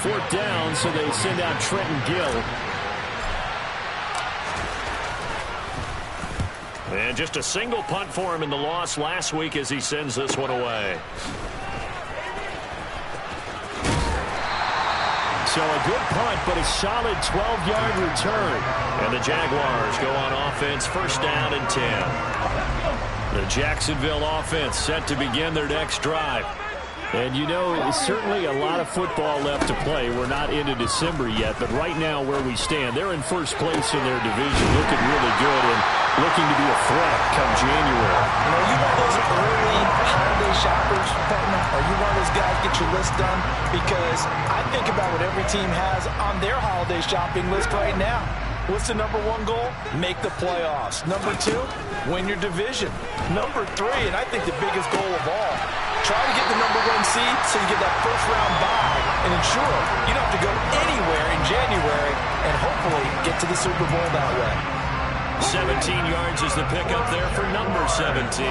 Fourth down, so they send out Trenton Gill. And just a single punt for him in the loss last week as he sends this one away. So a good punt, but a solid 12-yard return. And the Jaguars go on offense, first down and 10. The Jacksonville offense set to begin their next drive. And you know, certainly a lot of football left to play. We're not into December yet, but right now where we stand, they're in first place in their division, looking really good and looking to be a threat come January. You know, you one of those early holiday shoppers, partner, or you one of those guys get your list done? Because I think about what every team has on their holiday shopping list right now. What's the number one goal? Make the playoffs. Number two, win your division. Number three, and I think the biggest goal of all, try to get the number one seed so you get that first round bye and ensure you don't have to go anywhere in January and hopefully get to the Super Bowl that way. 17 yards is the pickup there for number 17.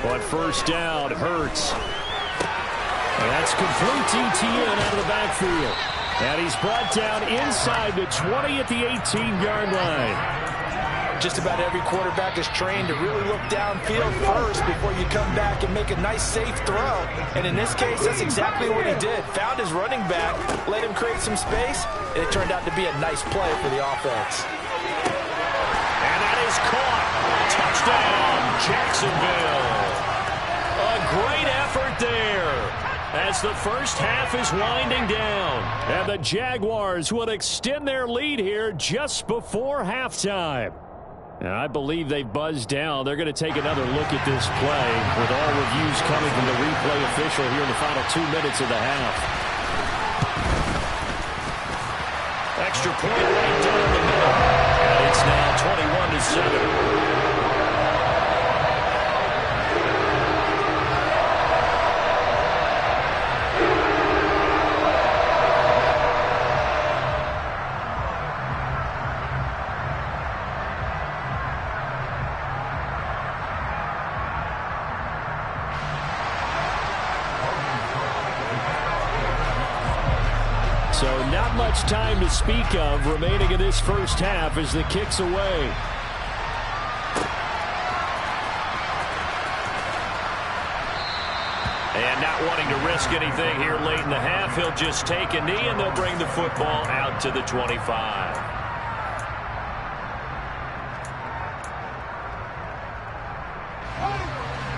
But first down, Hurts. And that's complete TTN out of the backfield. And he's brought down inside the 20 at the 18-yard line. Just about every quarterback is trained to really look downfield first before you come back and make a nice, safe throw. And in this case, that's exactly what he did. Found his running back, let him create some space, and it turned out to be a nice play for the offense. And that is caught. Touchdown, Jacksonville. A great effort there as the first half is winding down. And the Jaguars will extend their lead here just before halftime. And I believe they've buzzed down. They're going to take another look at this play with all reviews coming from the replay official here in the final 2 minutes of the half. Extra point right down the middle. And it's now 21-7. So not much time to speak of remaining in this first half as the kick's away. And not wanting to risk anything here late in the half, he'll just take a knee and they'll bring the football out to the 25.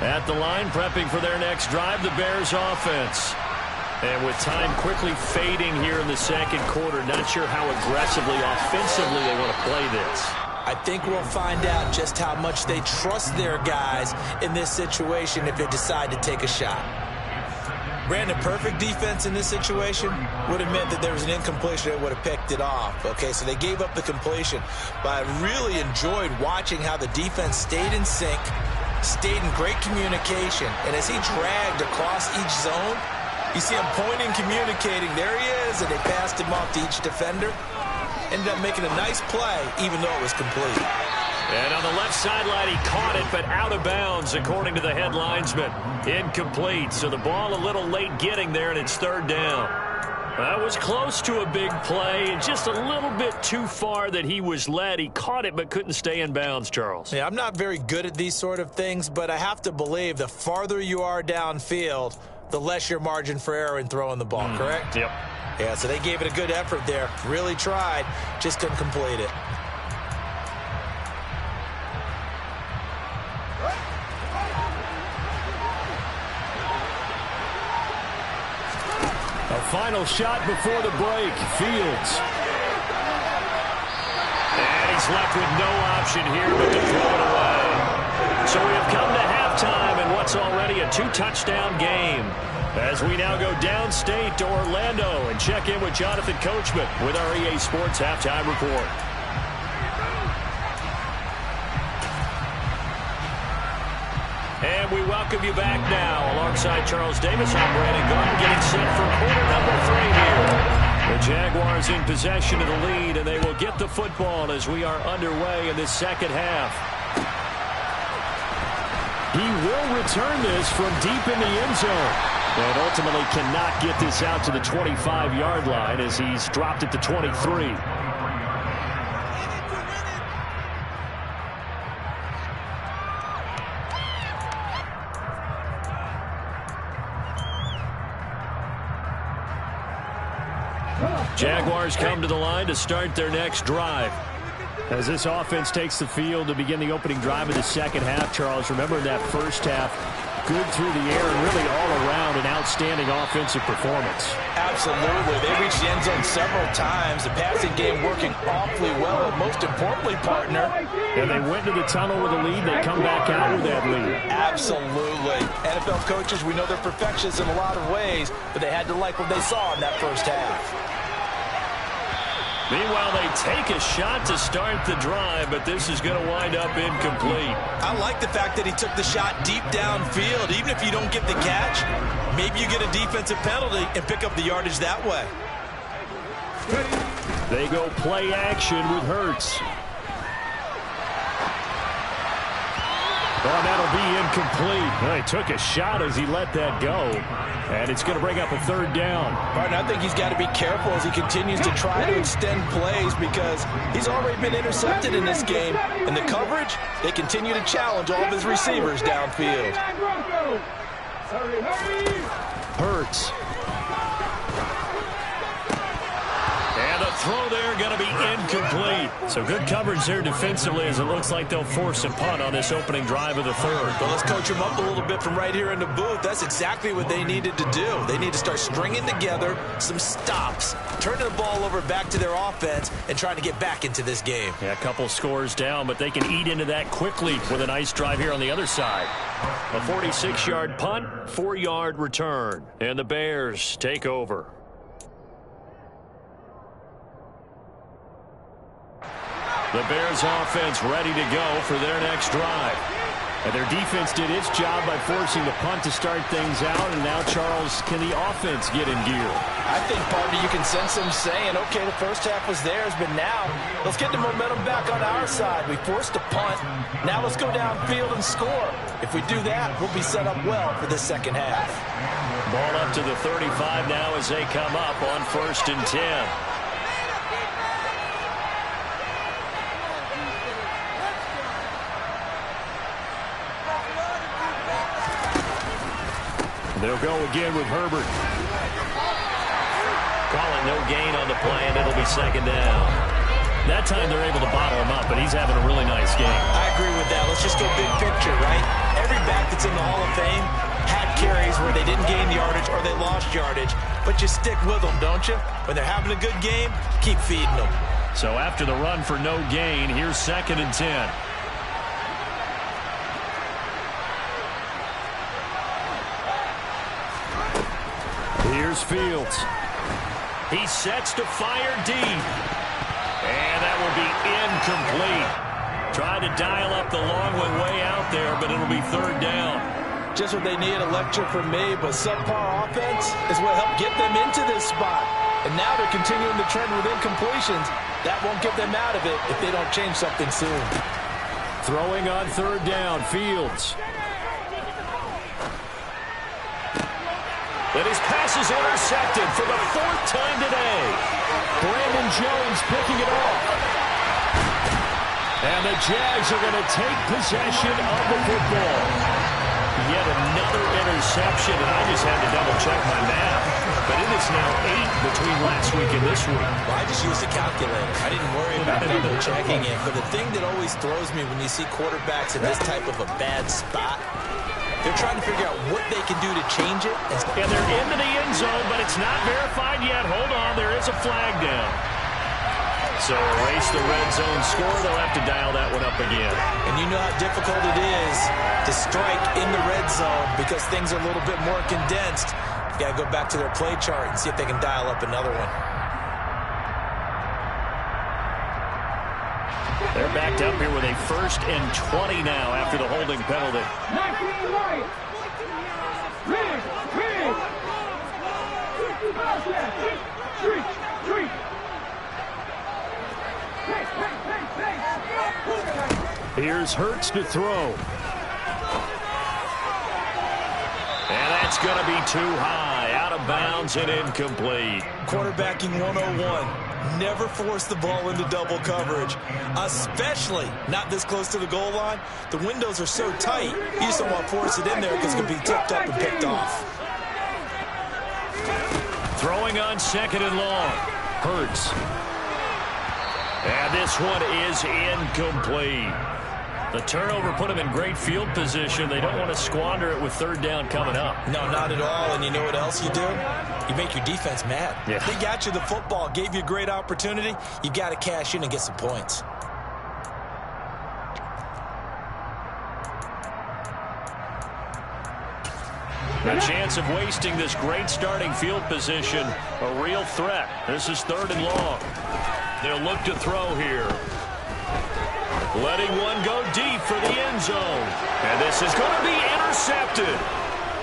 At the line, prepping for their next drive, the Bears offense. And with time quickly fading here in the second quarter, not sure how aggressively, offensively they want to play this. I think we'll find out just how much they trust their guys in this situation if they decide to take a shot. Brandon, perfect defense in this situation would have meant that there was an incompletion that would have picked it off. Okay, so they gave up the completion. But I really enjoyed watching how the defense stayed in sync, stayed in great communication. And as he dragged across each zone, you see him pointing, communicating. There he is, and they passed him off to each defender. Ended up making a nice play, even though it was complete. And on the left sideline, he caught it, but out of bounds, according to the head linesman. Incomplete, so the ball a little late getting there, and it's third down. That was close to a big play, and just a little bit too far that he was led. He caught it, but couldn't stay in bounds, Charles. Yeah, I'm not very good at these sort of things, but I have to believe the farther you are downfield, the less your margin for error in throwing the ball, correct? Yep. Yeah, so they gave it a good effort there. Really tried, just couldn't complete it. A final shot before the break. Fields. And he's left with no option here but to throw it away. So we have come to halftime in what's already a two-touchdown game. As we now go downstate to Orlando and check in with Jonathan Coachman with our EA Sports Halftime Report. And we welcome you back now. Alongside Charles Davis, I'm Brandon Gordon, getting set for quarter number 3 here. The Jaguars in possession of the lead, and they will get the football as we are underway in this second half. He will return this from deep in the end zone. And ultimately cannot get this out to the 25-yard line as he's dropped it to 23. Jaguars come to the line to start their next drive. As this offense takes the field to begin the opening drive of the second half, Charles, remember in that first half, good through the air and really all around an outstanding offensive performance. Absolutely. They reached the end zone several times. The passing game working awfully well. And most importantly, partner. And they went to the tunnel with a lead. They come back out with that lead. Absolutely. NFL coaches, we know they're perfectionists in a lot of ways, but they had to like what they saw in that first half. Meanwhile, they take a shot to start the drive, but this is going to wind up incomplete. I like the fact that he took the shot deep downfield. Even if you don't get the catch, maybe you get a defensive penalty and pick up the yardage that way. They go play action with Hurts. Oh, that'll be incomplete. Well, he took a shot as he let that go. And it's going to bring up a third down. Partner, I think he's got to be careful as he continues to try to extend plays because he's already been intercepted in this game. And the coverage, they continue to challenge all of his receivers downfield. Hurts. And the throw there going to be incomplete. So good coverage there defensively as it looks like they'll force a punt on this opening drive of the third. But let's coach them up a little bit from right here in the booth. That's exactly what they needed to do. They need to start stringing together some stops, turning the ball over back to their offense, and trying to get back into this game. Yeah, a couple scores down, but they can eat into that quickly with a nice drive here on the other side. A 46-yard punt, 4-yard return. And the Bears take over. The Bears offense ready to go for their next drive. And their defense did its job by forcing the punt to start things out. And now, Charles, can the offense get in gear? I think, partner, you can sense them saying, okay, the first half was theirs, but now let's get the momentum back on our side. We forced a punt. Now let's go downfield and score. If we do that, we'll be set up well for the second half. Ball up to the 35 now as they come up on 1st and 10. They'll go again with Herbert. Call it no gain on the play, and it'll be second down. That time they're able to bottle him up, but he's having a really nice game. I agree with that. Let's just go big picture, right? Every back that's in the Hall of Fame had carries where they didn't gain yardage or they lost yardage, but you stick with them, don't you? When they're having a good game, keep feeding them. So after the run for no gain, here's 2nd and 10. Here's Fields. He sets to fire deep. And that will be incomplete. Trying to dial up the long one way out there, but it'll be 3rd down. Just what they need, a lecture from me, but subpar offense is what helped get them into this spot. And now they're continuing the trend with incompletions. That won't get them out of it if they don't change something soon. Throwing on 3rd down, Fields. And his pass is intercepted for the 4th time today. Brandon Jones picking it off. And the Jags are going to take possession of the football. Yet another interception, and I just had to double-check my math. But it is now 8 between last week and this week. Well, I just used a calculator. I didn't worry about double-checking it. But the thing that always throws me when you see quarterbacks in this type of a bad spot, they're trying to figure out what they can do to change it. And they're into the end zone, but it's not verified yet. Hold on, there is a flag down. So erase the red zone score. They'll have to dial that one up again. And you know how difficult it is to strike in the red zone because things are a little bit more condensed. You got to go back to their play chart and see if they can dial up another one. They're backed up here with a 1st and 20 now after the holding penalty. Here's Hurts to throw. That's going to be too high, out of bounds and incomplete. Quarterbacking 101. Never force the ball into double coverage, especially not this close to the goal line. The windows are so tight, you just don't want to force it in there because it can be tipped up and picked off. Throwing on 2nd and long. Hurts. And this one is incomplete. The turnover put them in great field position. They don't want to squander it with 3rd down coming up. No, not at all. And you know what else you do? You make your defense mad. Yeah. They got you the football, gave you a great opportunity. You've got to cash in and get some points. A chance of wasting this great starting field position. A real threat. This is 3rd and long. They'll look to throw here. Letting one go deep for the end zone. And this is going to be intercepted.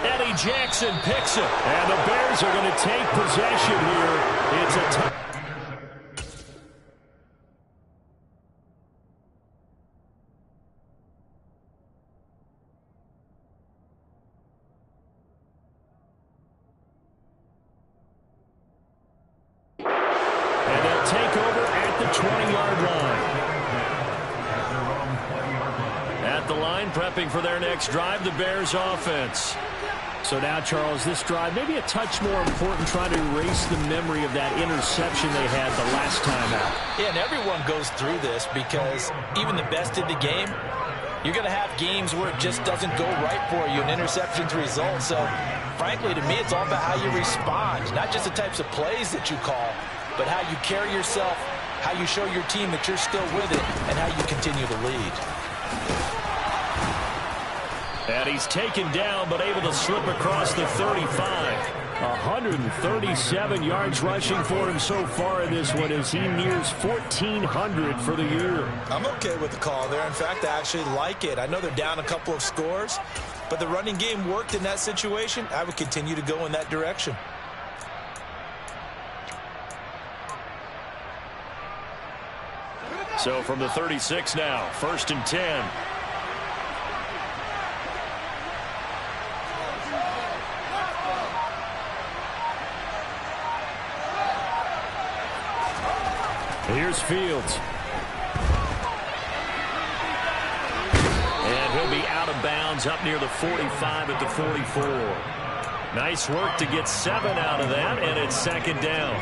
Eddie Jackson picks it. And the Bears are going to take possession here. It's a touchdown. And they'll take over at the 20-yard line. At the line, prepping for their next drive, the Bears offense. So now, Charles, this drive maybe a touch more important, trying to erase the memory of that interception they had the last time out. Yeah, and everyone goes through this because even the best in the game, you're going to have games where it just doesn't go right for you, and interceptions result. So, frankly, to me, it's all about how you respond, not just the types of plays that you call, but how you carry yourself, how you show your team that you're still with it, and how you continue to lead. And he's taken down, but able to slip across the 35. 137 yards rushing for him so far in this one as he nears 1,400 for the year. I'm okay with the call there. In fact, I actually like it. I know they're down a couple of scores, but the running game worked in that situation. I would continue to go in that direction. So from the 36 now, 1st and 10. Here's Fields. And he'll be out of bounds up near the 45 at the 44. Nice work to get 7 out of that, and it's 2nd down.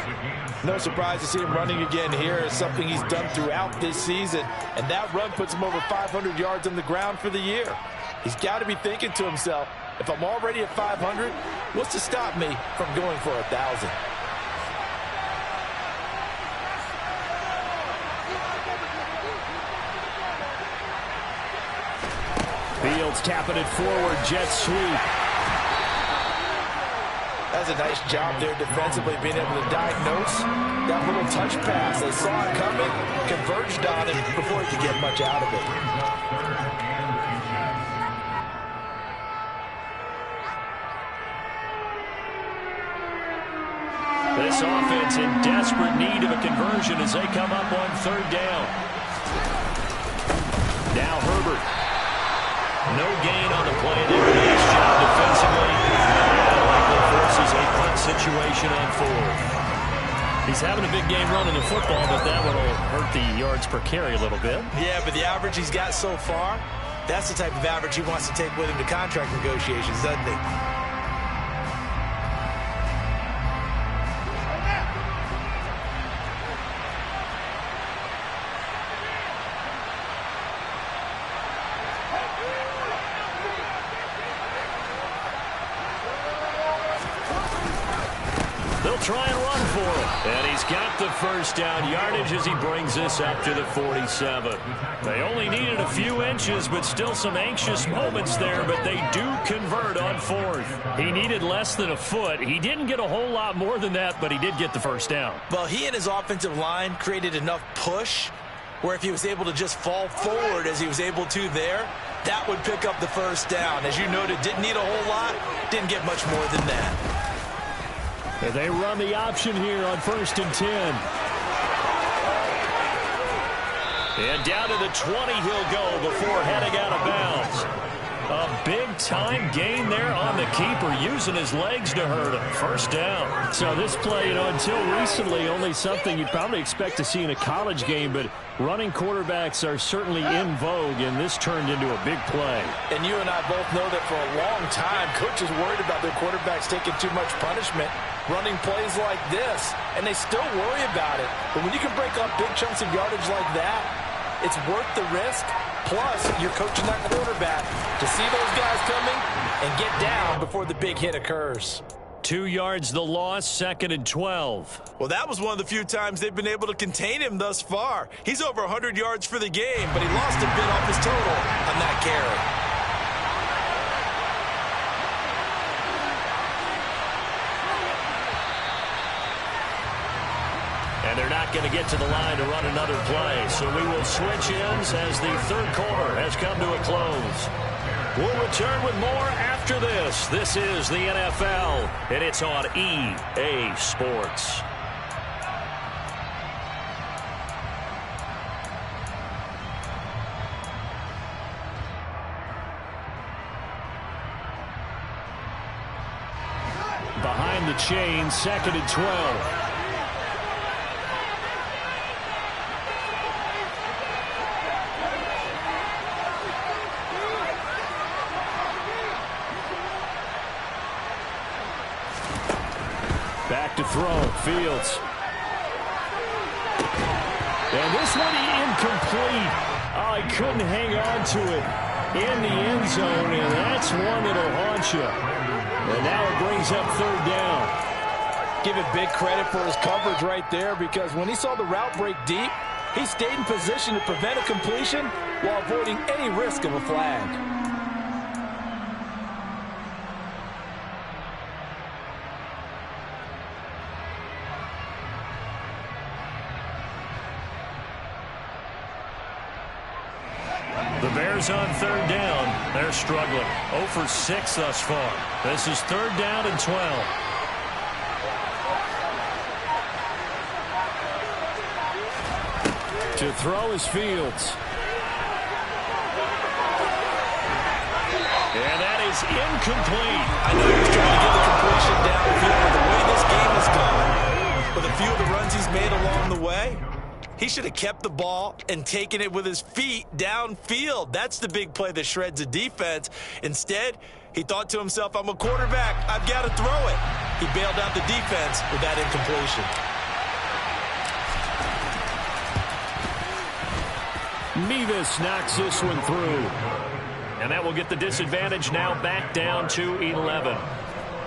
No surprise to see him running again here. It's something he's done throughout this season, and that run puts him over 500 yards on the ground for the year. He's got to be thinking to himself, if I'm already at 500, what's to stop me from going for 1,000? Fields tapping it forward, jet sweep. That's a nice job there defensively, being able to diagnose that little touch pass. They saw it coming, converged on it before he could get much out of it. This offense in desperate need of a conversion as they come up on 3rd down. Now Herbert. No gain on the play there. Nice job defensively. And likely forces a punt situation on 4th. He's having a big game running the football, but that one will hurt the yards per carry a little bit. Yeah, but the average he's got so far, that's the type of average he wants to take with him to contract negotiations, doesn't he? They'll try and run for him. And he's got the 1st down yardage as he brings this up to the 47. They only needed a few inches, but still some anxious moments there, but they do convert on 4th. He needed less than a foot. He didn't get a whole lot more than that, but he did get the 1st down. Well, he and his offensive line created enough push where if he was able to just fall forward as he was able to there, that would pick up the 1st down. As you noted, didn't need a whole lot, didn't get much more than that. They run the option here on 1st and 10. And down to the 20 he'll go before heading out of bounds. A big big-time gain there on the keeper, using his legs to hurt him. First down. So this play, until recently, only something you'd probably expect to see in a college game, but running quarterbacks are certainly in vogue, and this turned into a big play. And you and I both know that for a long time, coaches worried about their quarterbacks taking too much punishment, running plays like this, and they still worry about it. But when you can break up big chunks of yardage like that, it's worth the risk. Plus, you're coaching that quarterback to see those guys coming and get down before the big hit occurs. 2 yards the loss, 2nd and 12. Well, that was one of the few times they've been able to contain him thus far. He's over 100 yards for the game, but he lost a bit off his total on that carry. And they're not going to get to the line to run another play. So we will switch ends as the third quarter has come to a close. We'll return with more after this. This is the NFL, and it's on EA Sports. Behind the chain, 2nd and 12. Back to throw. Fields. And this one incomplete. Oh, he couldn't hang on to it in the end zone, and that's one that'll haunt you. And now it brings up 3rd down. Give it big credit for his coverage right there, because when he saw the route break deep, he stayed in position to prevent a completion while avoiding any risk of a flag. The Bears on 3rd down. They're struggling. 0 for 6 thus far. This is 3rd down and 12. To throw is Fields. And that is incomplete. I know he was trying to get the completion downfield, but the way this game has gone, with a few of the runs he's made along the way, he should have kept the ball and taken it with his feet downfield. That's the big play that shreds a defense. Instead, he thought to himself, I'm a quarterback, I've got to throw it. He bailed out the defense with that incompletion. Mevis knocks this one through. And that will get the disadvantage now back down to 11.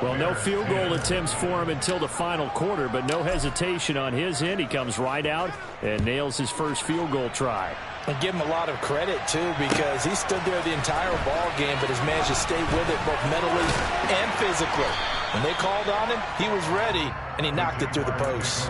Well, no field goal attempts for him until the final quarter, but no hesitation on his end. He comes right out and nails his first field goal try. And give him a lot of credit, too, because he stood there the entire ball game, but has managed to stay with it both mentally and physically. When they called on him, he was ready, and he knocked it through the posts.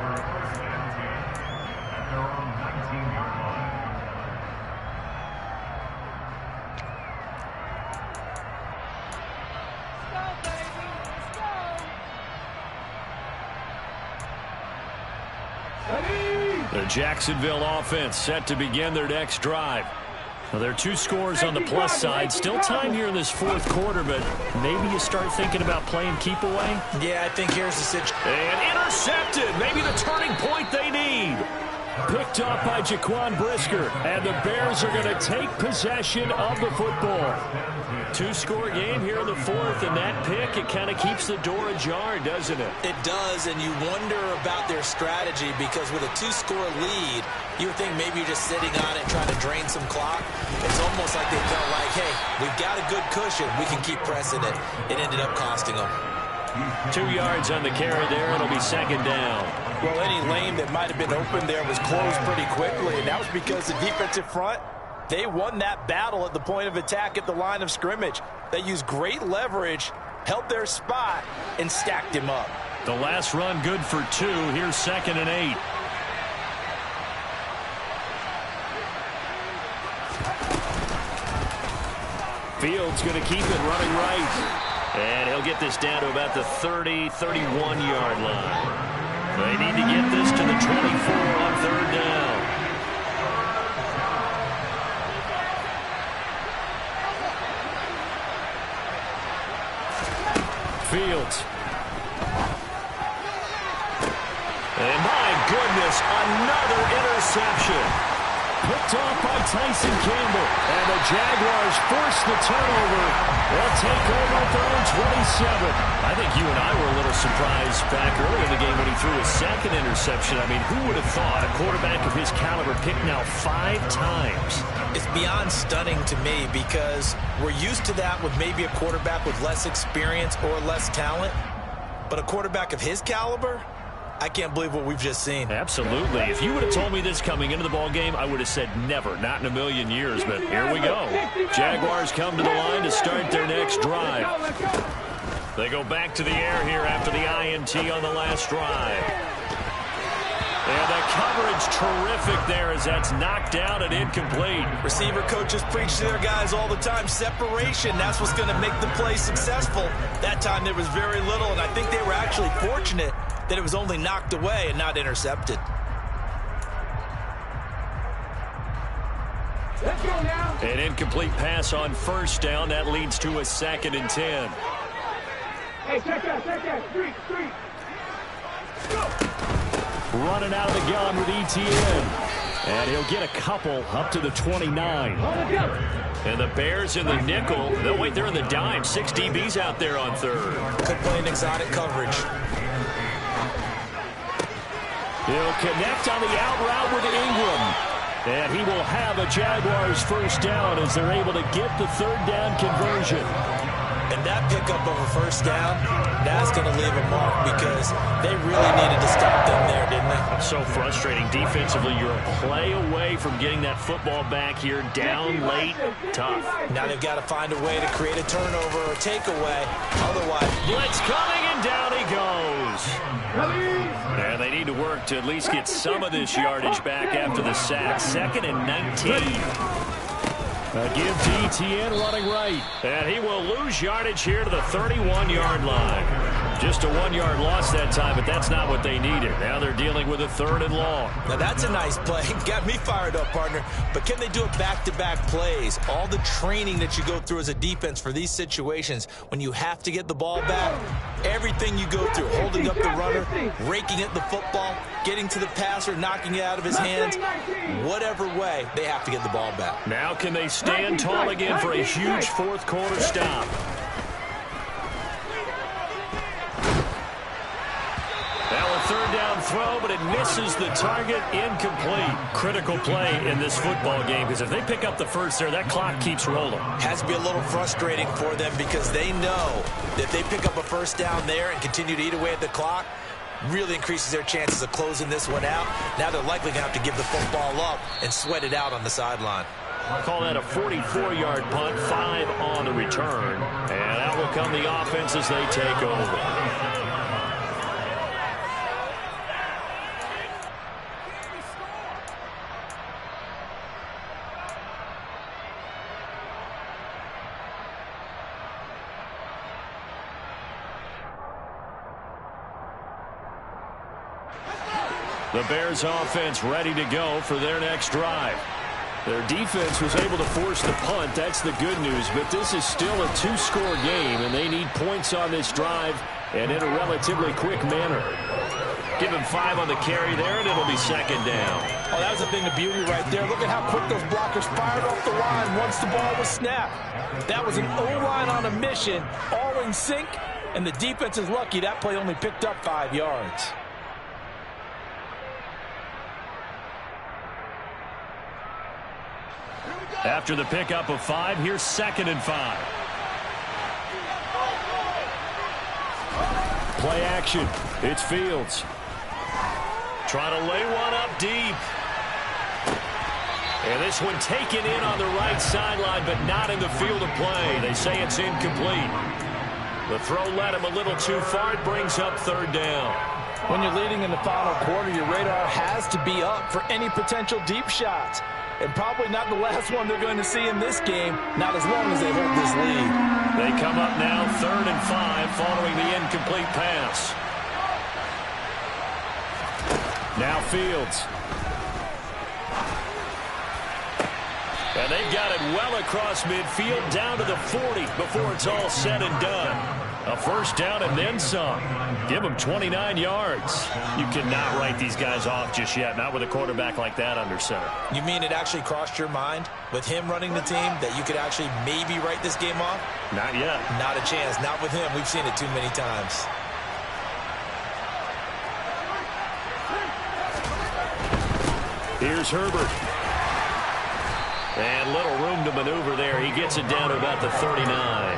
The Jacksonville offense set to begin their next drive. Well, there are 2 scores on the plus side. Still time here in this 4th quarter, but maybe you start thinking about playing keep away. Yeah, I think here's the situation. And intercepted. Maybe the turning point they need. Picked off by Jaquan Brisker, and the Bears are going to take possession of the football. 2-score game here in the 4th, and that pick, it kind of keeps the door ajar, doesn't it? It does, and you wonder about their strategy, because with a 2-score lead, you would think maybe you're just sitting on it trying to drain some clock. It's almost like they felt like, hey, we've got a good cushion. We can keep pressing it. It ended up costing them. 2 yards on the carry there. It'll be 2nd down. Well, any lane that might have been open there was closed pretty quickly, and that was because the defensive front, they won that battle at the point of attack at the line of scrimmage. They used great leverage, held their spot, and stacked him up. The last run good for 2. Here's 2nd and 8. Fields going to keep it running right. And he'll get this down to about the 30, 31-yard line. They need to get this to the 24 on 3rd down. Fields. And my goodness, another interception. Picked off by Tyson Campbell. And the Jaguars force the turnover. They'll take over at their own 27. I think you and I were a little surprised back early in the game when he threw his second interception. I mean, who would have thought a quarterback of his caliber picked now 5 times? It's beyond stunning to me because we're used to that with maybe a quarterback with less experience or less talent. But a quarterback of his caliber, I can't believe what we've just seen. Absolutely. If you would have told me this coming into the ball game, I would have said never, not in a million years. But here we go. Jaguars come to the line to start their next drive. They go back to the air here after the INT on the last drive. And the coverage terrific there as that's knocked down and incomplete. Receiver coaches preach to their guys all the time. Separation, that's what's going to make the play successful. That time there was very little, and I think they were actually fortunate that it was only knocked away and not intercepted. Let's go now. An incomplete pass on first down. That leads to a 2nd and 10. Hey, check that. Street. Running out of the gun with ETN. And he'll get a couple up to the 29. And the Bears in the nickel. No, wait, they're in the dime. 6 DBs out there on third. Could play an exotic coverage. He'll connect on the out route with Ingram. And he will have a Jaguars first down as they're able to get the 3rd down conversion. And that pickup of a first down, that's going to leave a mark because they really needed to stop them there, didn't they? So frustrating. Defensively, you're a play away from getting that football back here. Down late, tough. Now they've got to find a way to create a turnover or takeaway. Otherwise, blitz coming, and down he goes. And they need to work to at least get some of this yardage back after the sack. 2nd and 19. Give to ETN running right. And he will lose yardage here to the 31-yard line. Just a 1-yard loss that time, but that's not what they needed. Now they're dealing with a 3rd and long. Now that's a nice play. Got me fired up, partner. But can they do it back-to-back plays? All the training that you go through as a defense for these situations, when you have to get the ball back, everything you go through, holding up the runner, raking at the football, getting to the passer, knocking it out of his hands, whatever way, they have to get the ball back. Now can they stand tall again for a huge 4th quarter stop? Now a 3rd down throw, but it misses the target, incomplete. Critical play in this football game because if they pick up the first there, that clock keeps rolling. Has to be a little frustrating for them because they know that if they pick up a first down there and continue to eat away at the clock, really increases their chances of closing this one out. Now they're likely going to have to give the football up and sweat it out on the sideline. I'll call that a 44-yard punt, 5 on the return. And out will come the offense as they take over. The Bears offense ready to go for their next drive. Their defense was able to force the punt. That's the good news. But this is still a 2-score game, and they need points on this drive and in a relatively quick manner. Give him 5 on the carry there, and it'll be 2nd down. Oh, that was a thing of beauty right there. Look at how quick those blockers fired off the line once the ball was snapped. That was an O-line on a mission, all in sync, and the defense is lucky that play only picked up 5 yards. After the pickup of 5, here's 2nd and 5. Play action. It's Fields. Trying to lay one up deep. And this one taken in on the right sideline, but not in the field of play. They say it's incomplete. The throw led him a little too far. It brings up 3rd down. When you're leading in the final quarter, your radar has to be up for any potential deep shots. And probably not the last one they're going to see in this game, not as long as they hold this lead. They come up now 3rd and 5 following the incomplete pass. Now Fields. And they've got it well across midfield down to the 40 before it's all said and done. A first down and then some. Give them 29 yards. You cannot write these guys off just yet, not with a quarterback like that under center. You mean it actually crossed your mind with him running the team that you could actually maybe write this game off? Not yet. Not a chance. Not with him. We've seen it too many times. Here's Herbert. And little room to maneuver there. He gets it down to about the 39.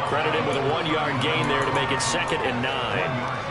Credit him with a 1-yard gain there to make it 2nd and 9.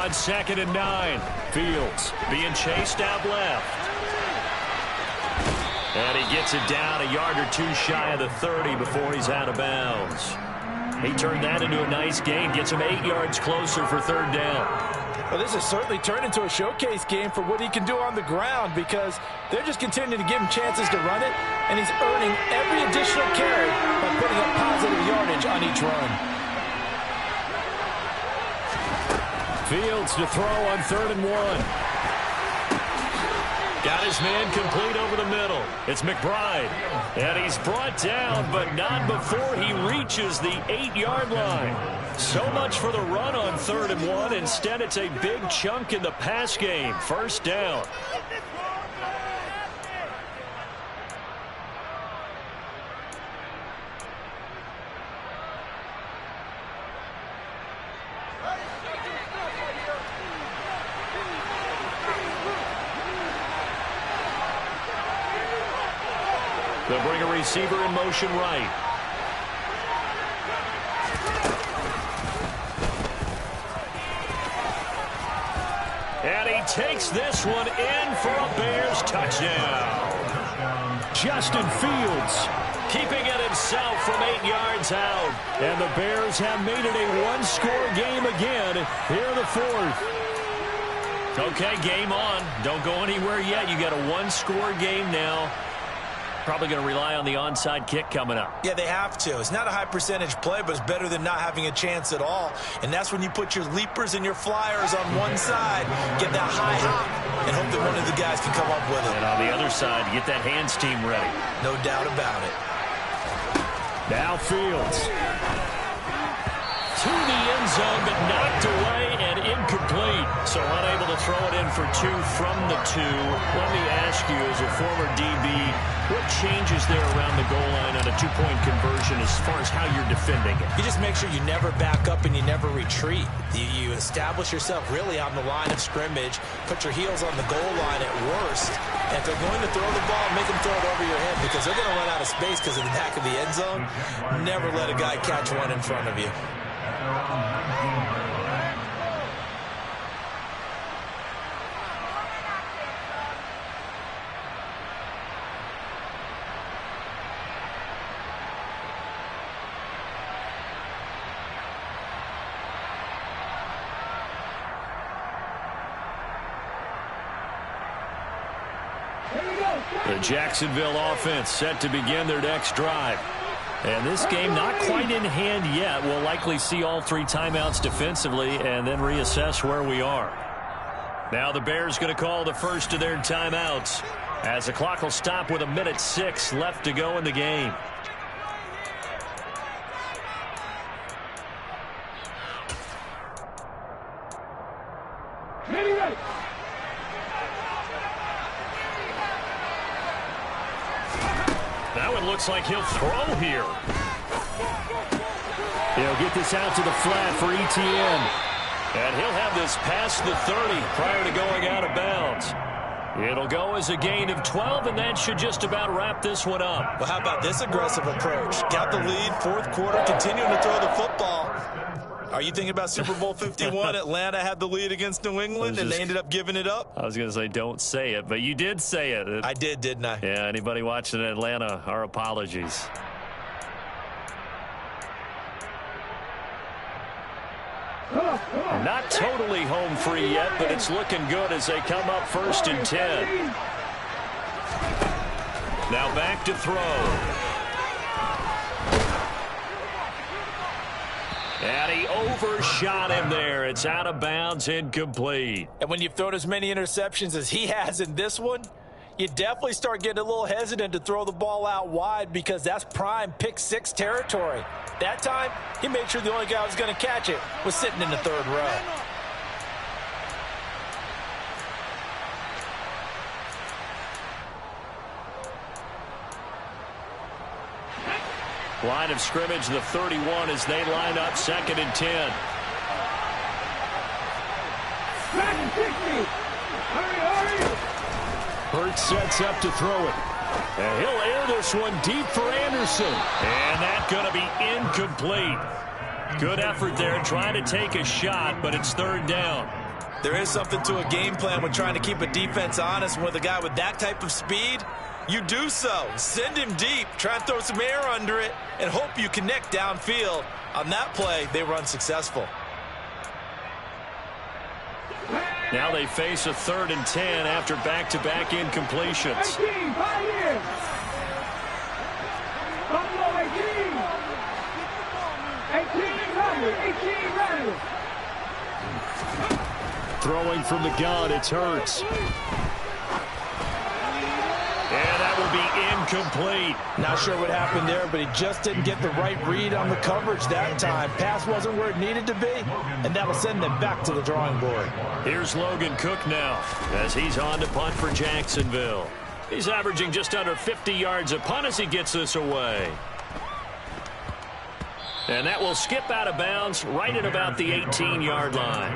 On 2nd and 9, Fields being chased out left. And he gets it down a yard or two shy of the 30 before he's out of bounds. He turned that into a nice gain, gets him 8 yards closer for 3rd down. Well, this has certainly turned into a showcase game for what he can do on the ground because they're just continuing to give him chances to run it, and he's earning every additional carry by putting up positive yardage on each run. Fields to throw on 3rd and 1. Got his man complete over the middle. It's McBride. And he's brought down, but not before he reaches the 8-yard line. So much for the run on 3rd and 1. Instead, it's a big chunk in the pass game. 1st down. They'll bring a receiver in motion right. And he takes this one in for a Bears touchdown. Justin Fields keeping it himself from 8 yards out. And the Bears have made it a one-score game again here in the 4th. Okay, game on. Don't go anywhere yet. You got a one-score game now. Probably going to rely on the onside kick coming up. Yeah, they have to. It's not a high percentage play, but it's better than not having a chance at all. And that's when you put your leapers and your flyers on one side, get that high hop, and hope that one of the guys can come up with it. And on the other side, get that hands team ready. No doubt about it. Now Fields. To the end zone, but knocked away and incomplete. So unable to throw it in for 2 from the 2. Let me ask you, as a former DB, what changes there around the goal line on a 2-point conversion as far as how you're defending it? You just make sure you never back up and you never retreat. You establish yourself really on the line of scrimmage, put your heels on the goal line at worst, and if they're going to throw the ball, make them throw it over your head because they're going to run out of space because of the back of the end zone. Never let a guy catch one in front of you. The Jacksonville offense set to begin their next drive. And this game not quite in hand yet. We'll likely see all 3 timeouts defensively and then reassess where we are. Now the Bears going to call the first of their timeouts as the clock will stop with 1:06 left to go in the game. Now it looks like he'll throw here. He'll get this out to the flat for ETN. And he'll have this past the 30 prior to going out of bounds. It'll go as a gain of 12, and that should just about wrap this one up. Well, how about this aggressive approach? Got the lead, fourth quarter, continuing to throw the football. Are you thinking about Super Bowl 51? Atlanta had the lead against New England, and they ended up giving it up? I was going to say don't say it, but you did say it. I did, didn't I? Yeah, anybody watching Atlanta, our apologies. Not totally home free yet, but it's looking good as they come up 1st and 10. Now back to throw. And he overshot him there. It's out of bounds, incomplete. And when you've thrown as many interceptions as he has in this one, you definitely start getting a little hesitant to throw the ball out wide because that's prime pick six territory. That time, he made sure the only guy who was going to catch it was sitting in the third row. Line of scrimmage, the 31, as they line up 2nd and 10. Hurts sets up to throw it. And he'll air this one deep for Anderson. And that's going to be incomplete. Good effort there trying to take a shot, but it's 3rd down. There is something to a game plan when trying to keep a defense honest. With a guy with that type of speed, you do so. Send him deep, try and throw some air under it, and hope you connect downfield. On that play, they were unsuccessful. Now they face a 3rd and 10 after back-to-back incompletions. 18, 5 years. Buffalo 18 runners. Throwing from the gun, it's Hurts. And that will be incomplete. Not sure what happened there, but he just didn't get the right read on the coverage that time. Pass wasn't where it needed to be, and that'll send them back to the drawing board. Here's Logan Cook now as he's on to punt for Jacksonville. He's averaging just under 50 yards a punt as he gets this away. And that will skip out of bounds right at about the 18-yard line.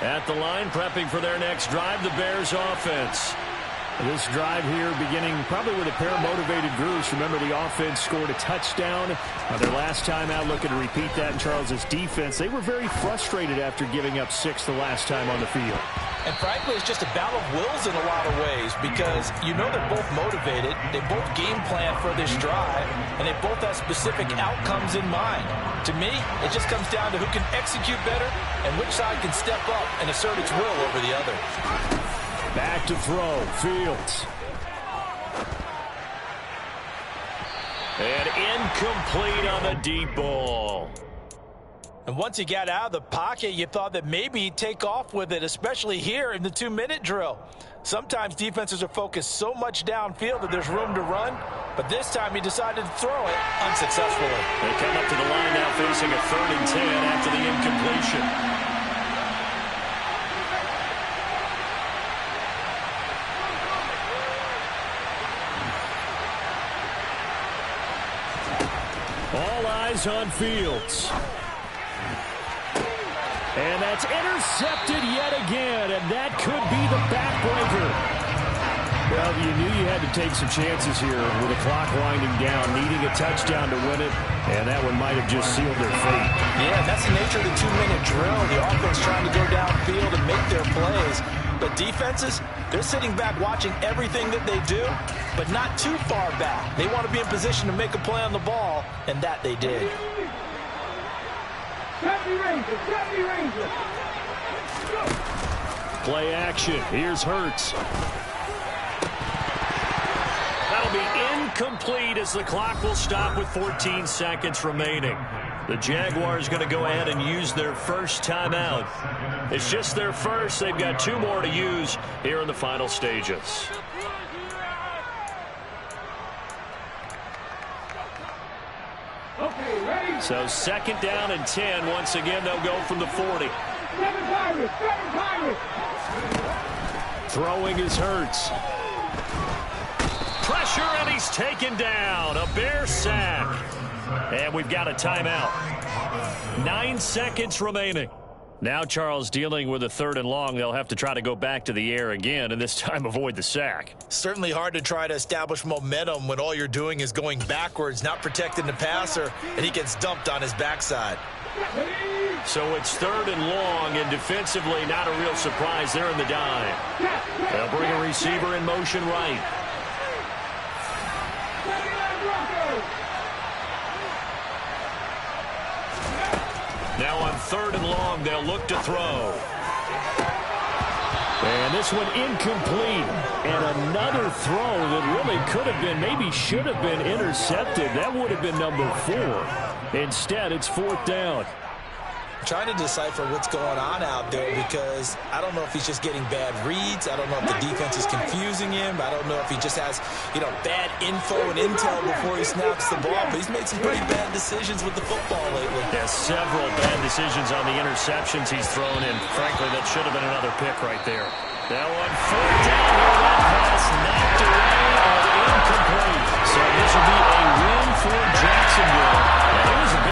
At the line, prepping for their next drive, the Bears offense. This drive here beginning probably with a pair of motivated groups. Remember, the offense scored a touchdown their last time out, looking to repeat that in Charles's defense. They were very frustrated after giving up 6 the last time on the field. And frankly, it's just a battle of wills in a lot of ways because you know they're both motivated, they both game plan for this drive, and they both have specific outcomes in mind. To me, it just comes down to who can execute better and which side can step up and assert its will over the other. Back to throw, Fields. And incomplete on the deep ball. And once he got out of the pocket, you thought that maybe he'd take off with it, especially here in the 2-minute drill. Sometimes defenses are focused so much downfield that there's room to run, but this time he decided to throw it unsuccessfully. They come up to the line now facing a 3rd and 10 after the incompletion. All eyes on Fields. And that's intercepted yet again, and that could be the backbreaker. Well, you knew you had to take some chances here with the clock winding down, needing a touchdown to win it, and that one might have just sealed their fate. Yeah, that's the nature of the 2-minute drill. The offense trying to go downfield and make their plays. But defenses, they're sitting back watching everything that they do, but not too far back. They want to be in position to make a play on the ball, and that they did. Play action. Here's Hurts. That'll be incomplete as the clock will stop with 14 seconds remaining. The Jaguars going to go ahead and use their first timeout. It's just their first. They've got 2 more to use here in the final stages. Okay, ready? So second down and 10. Once again, they'll go from the 40. Seven Pirates, seven Pirates. Throwing is Hurts. Pressure, and he's taken down. A Bear sack. And we've got a timeout. 9 seconds remaining. Now Charles dealing with a 3rd and long. They'll have to try to go back to the air again, and this time avoid the sack. Certainly hard to try to establish momentum when all you're doing is going backwards, not protecting the passer, and he gets dumped on his backside. So it's 3rd and long, and defensively not a real surprise. They're in the dime. They'll bring a receiver in motion right. Now on 3rd and long, they'll look to throw. And this one incomplete. And another throw that really could have been, maybe should have been intercepted. That would have been number 4. Instead, it's 4th down. Trying to decipher what's going on out there because I don't know if he's just getting bad reads. I don't know if the defense is confusing him. I don't know if he just has, bad info and intel before he snaps the ball. But he's made some pretty bad decisions with the football lately. Yeah, several bad decisions on the interceptions he's thrown in. Frankly, that should have been another pick right there. Now on 4th down, that pass knocked away.